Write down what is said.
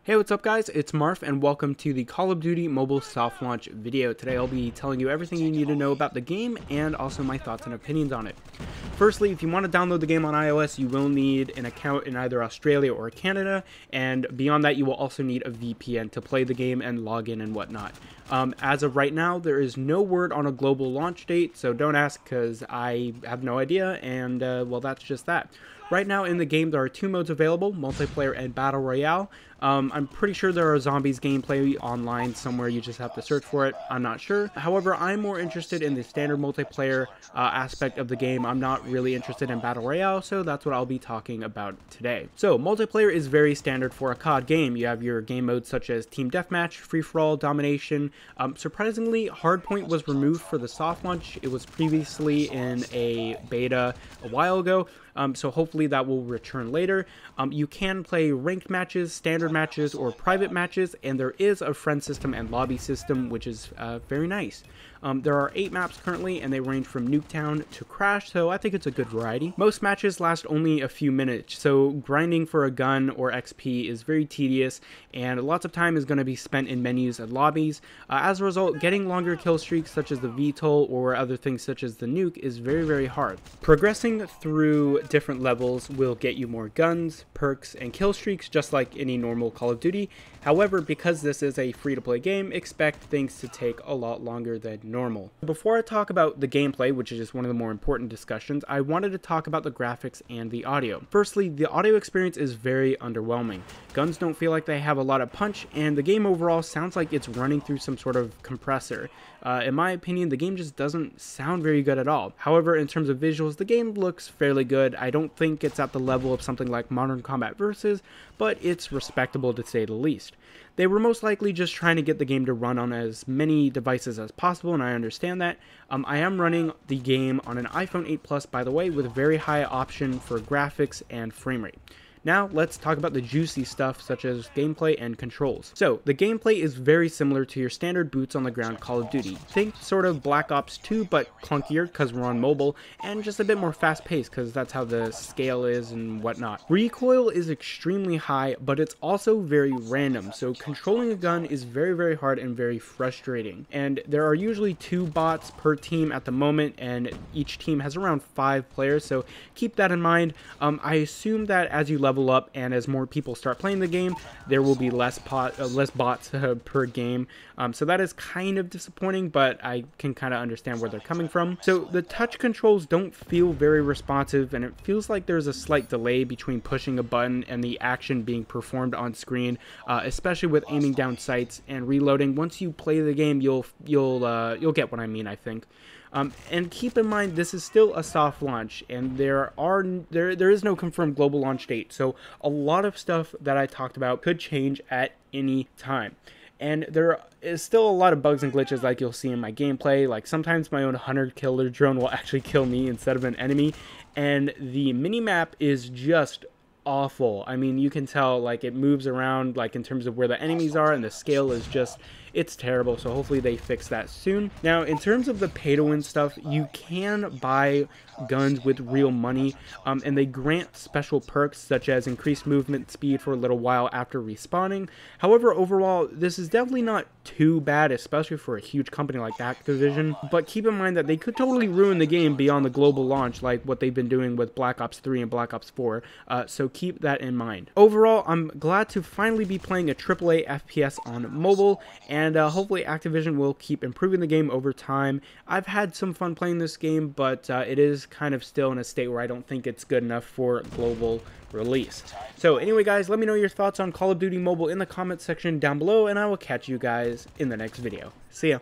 Hey, what's up guys? It's Marf and welcome to the Call of Duty mobile soft launch video. Today I'll be telling you everything you need to know about the game and also my thoughts and opinions on it. Firstly, if you want to download the game on iOS, you will need an account in either Australia or Canada, and beyond that you will also need a VPN to play the game and log in and whatnot. As of right now, there is no word on a global launch date, so don't ask because I have no idea, and well, that's just that. Right now in the game, there are two modes available, multiplayer and battle royale. I'm pretty sure there are zombies gameplay online somewhere, you just have to search for it, I'm not sure. However, I'm more interested in the standard multiplayer aspect of the game. I'm not really interested in battle royale, so that's what I'll be talking about today. So, multiplayer is very standard for a COD game. You have your game modes such as Team Deathmatch, Free-for-all, Domination. Surprisingly, Hardpoint was removed for the soft launch. It was previously in a beta a while ago. So hopefully that will return later. You can play ranked matches, standard matches, or private matches, and there is a friend system and lobby system, which is very nice. There are 8 maps currently, and they range from Nuketown to Crash, so I think it's a good variety. Most matches last only a few minutes, so grinding for a gun or XP is very tedious, and lots of time is going to be spent in menus and lobbies. As a result, getting longer kill streaks such as the VTOL or other things such as the nuke is very, very hard. Progressing through different levels will get you more guns, perks, and kill streaks just like any normal Call of Duty. However, because this is a free-to-play game, expect things to take a lot longer than normal. Before I talk about the gameplay, which is just one of the more important discussions, I wanted to talk about the graphics and the audio. Firstly, the audio experience is very underwhelming. Guns don't feel like they have a lot of punch, and the game overall sounds like it's running through some sort of compressor. In my opinion, the game just doesn't sound very good at all. However, in terms of visuals, the game looks fairly good. I don't think it's at the level of something like Modern Combat Versus, but it's respectable to say the least. They were most likely just trying to get the game to run on as many devices as possible, and I understand that. I am running the game on an iPhone 8 Plus, by the way, with a very high option for graphics and frame rate. Now, let's talk about the juicy stuff such as gameplay and controls. So, the gameplay is very similar to your standard boots on the ground Call of Duty. Think sort of Black Ops 2, but clunkier because we're on mobile, and just a bit more fast-paced because that's how the scale is and whatnot. Recoil is extremely high, but it's also very random, so controlling a gun is very, very hard and very frustrating. And there are usually 2 bots per team at the moment, and each team has around 5 players, so keep that in mind. I assume that as you level up and as more people start playing the game, there will be less bots per game, so that is kind of disappointing, but I can kind of understand where they're coming from. So the touch controls don't feel very responsive, and it feels like there's a slight delay between pushing a button and the action being performed on screen, especially with aiming down sights and reloading. Once you play the game, you'll get what I mean, I think. And keep in mind, this is still a soft launch, and there is no confirmed global launch date, so a lot of stuff that I talked about could change at any time. And there is still a lot of bugs and glitches like you'll see in my gameplay. Like sometimes my own hunter-killer drone will actually kill me instead of an enemy, and the mini-map is just awful. I mean, you can tell like it moves around like in terms of where the enemies are, and the scale is just, it's terrible, so hopefully they fix that soon. Now, in terms of the pay-to-win stuff, you can buy guns with real money, and they grant special perks such as increased movement speed for a little while after respawning. However, overall, this is definitely not too bad, especially for a huge company like Activision, but keep in mind that they could totally ruin the game beyond the global launch like what they've been doing with Black Ops 3 and Black Ops 4, so keep that in mind. Overall, I'm glad to finally be playing a AAA FPS on mobile, and hopefully Activision will keep improving the game over time. I've had some fun playing this game, but it is kind of still in a state where I don't think it's good enough for global release. So anyway guys, let me know your thoughts on Call of Duty Mobile in the comments section down below, and I will catch you guys in the next video. See ya!